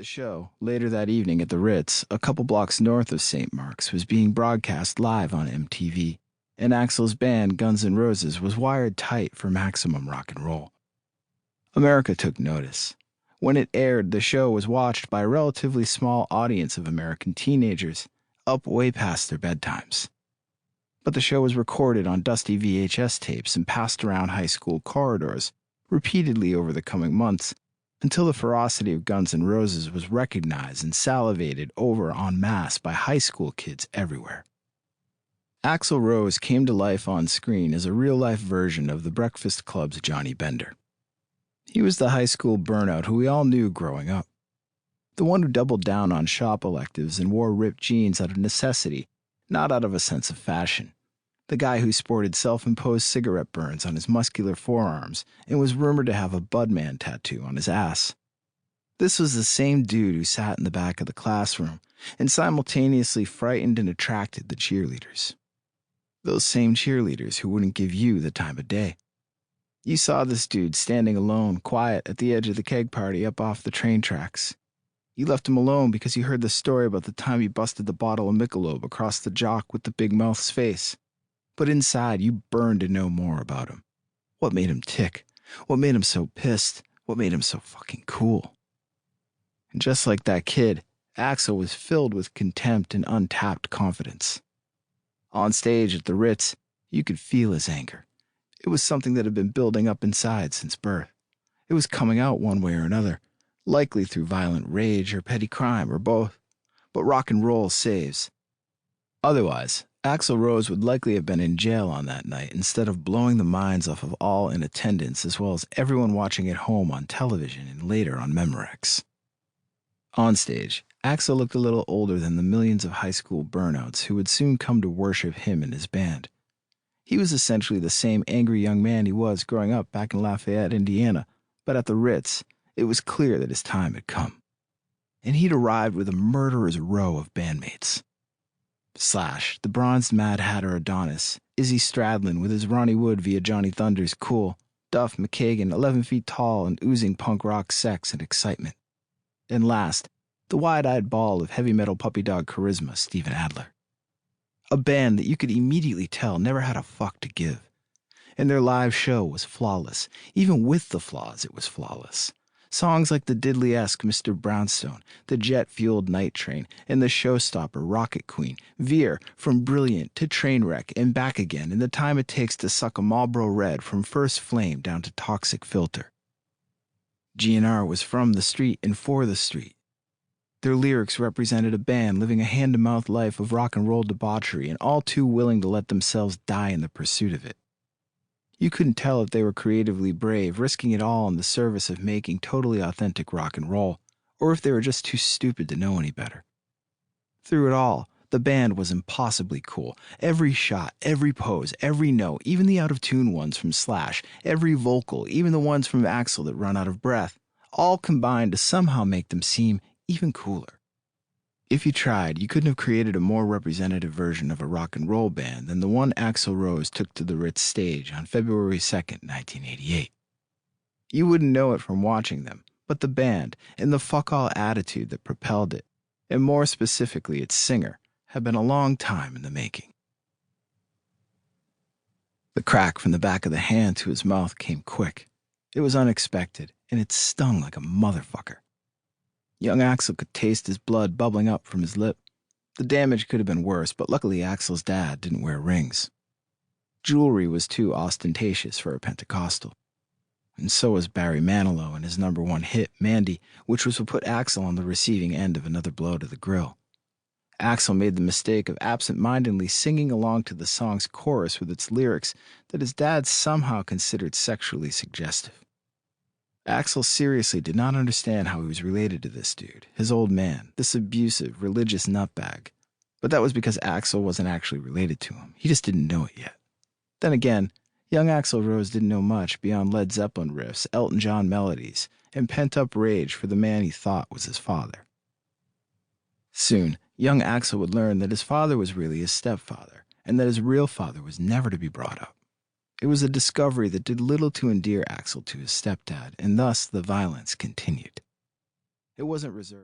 The show, later that evening at the Ritz, a couple blocks north of St. Mark's, was being broadcast live on MTV, and Axl's band, Guns N' Roses, was wired tight for maximum rock and roll. America took notice. When it aired, the show was watched by a relatively small audience of American teenagers, up way past their bedtimes. But the show was recorded on dusty VHS tapes and passed around high school corridors repeatedly over the coming months, until the ferocity of Guns N' Roses was recognized and salivated over en masse by high school kids everywhere. Axl Rose came to life on screen as a real-life version of the Breakfast Club's Johnny Bender. He was the high school burnout who we all knew growing up. The one who doubled down on shop electives and wore ripped jeans out of necessity, not out of a sense of fashion. The guy who sported self-imposed cigarette burns on his muscular forearms and was rumored to have a Budman tattoo on his ass. This was the same dude who sat in the back of the classroom and simultaneously frightened and attracted the cheerleaders. Those same cheerleaders who wouldn't give you the time of day. You saw this dude standing alone, quiet, at the edge of the keg party up off the train tracks. You left him alone because you heard the story about the time he busted the bottle of Michelob across the jock with the big mouth's face. But inside, you burned to know more about him. What made him tick? What made him so pissed? What made him so fucking cool? And just like that kid, Axl was filled with contempt and untapped confidence. On stage at the Ritz, you could feel his anger. It was something that had been building up inside since birth. It was coming out one way or another, likely through violent rage or petty crime or both. But rock and roll saves. Otherwise, Axl Rose would likely have been in jail on that night instead of blowing the minds off of all in attendance as well as everyone watching at home on television and later on Memorex. On stage, Axl looked a little older than the millions of high school burnouts who would soon come to worship him and his band. He was essentially the same angry young man he was growing up back in Lafayette, Indiana, but at the Ritz, it was clear that his time had come. And he'd arrived with a murderer's row of bandmates. Slash, the bronzed Mad Hatter Adonis, Izzy Stradlin with his Ronnie Wood via Johnny Thunders cool, Duff McKagan 11 feet tall and oozing punk rock sex and excitement. And last, the wide-eyed ball of heavy metal puppy dog charisma, Steven Adler. A band that you could immediately tell never had a fuck to give. And their live show was flawless. Even with the flaws, it was flawless. Songs like the Diddley-esque Mr. Brownstone, the jet-fueled Night Train, and the showstopper Rocket Queen veer from brilliant to Trainwreck and back again in the time it takes to suck a Marlboro Red from First Flame down to Toxic Filter. GNR was from the street and for the street. Their lyrics represented a band living a hand-to-mouth life of rock and roll debauchery and all too willing to let themselves die in the pursuit of it. You couldn't tell if they were creatively brave, risking it all in the service of making totally authentic rock and roll, or if they were just too stupid to know any better. Through it all, the band was impossibly cool. Every shot, every pose, every note, even the out-of-tune ones from Slash, every vocal, even the ones from Axl that run out of breath, all combined to somehow make them seem even cooler. If you tried, you couldn't have created a more representative version of a rock and roll band than the one Axl Rose took to the Ritz stage on February 2nd, 1988. You wouldn't know it from watching them, but the band and the fuck-all attitude that propelled it, and more specifically its singer, had been a long time in the making. The crack from the back of the hand to his mouth came quick. It was unexpected, and it stung like a motherfucker. Young Axl could taste his blood bubbling up from his lip. The damage could have been worse, but luckily Axl's dad didn't wear rings. Jewelry was too ostentatious for a Pentecostal. And so was Barry Manilow and his #1 hit, Mandy, which was what put Axl on the receiving end of another blow to the grill. Axl made the mistake of absent-mindedly singing along to the song's chorus with its lyrics that his dad somehow considered sexually suggestive. Axl seriously did not understand how he was related to this dude, his old man, this abusive, religious nutbag. But that was because Axl wasn't actually related to him. He just didn't know it yet. Then again, young Axl Rose didn't know much beyond Led Zeppelin riffs, Elton John melodies, and pent-up rage for the man he thought was his father. Soon, young Axl would learn that his father was really his stepfather, and that his real father was never to be brought up. It was a discovery that did little to endear Axl to his stepdad, and thus the violence continued. It wasn't reserved.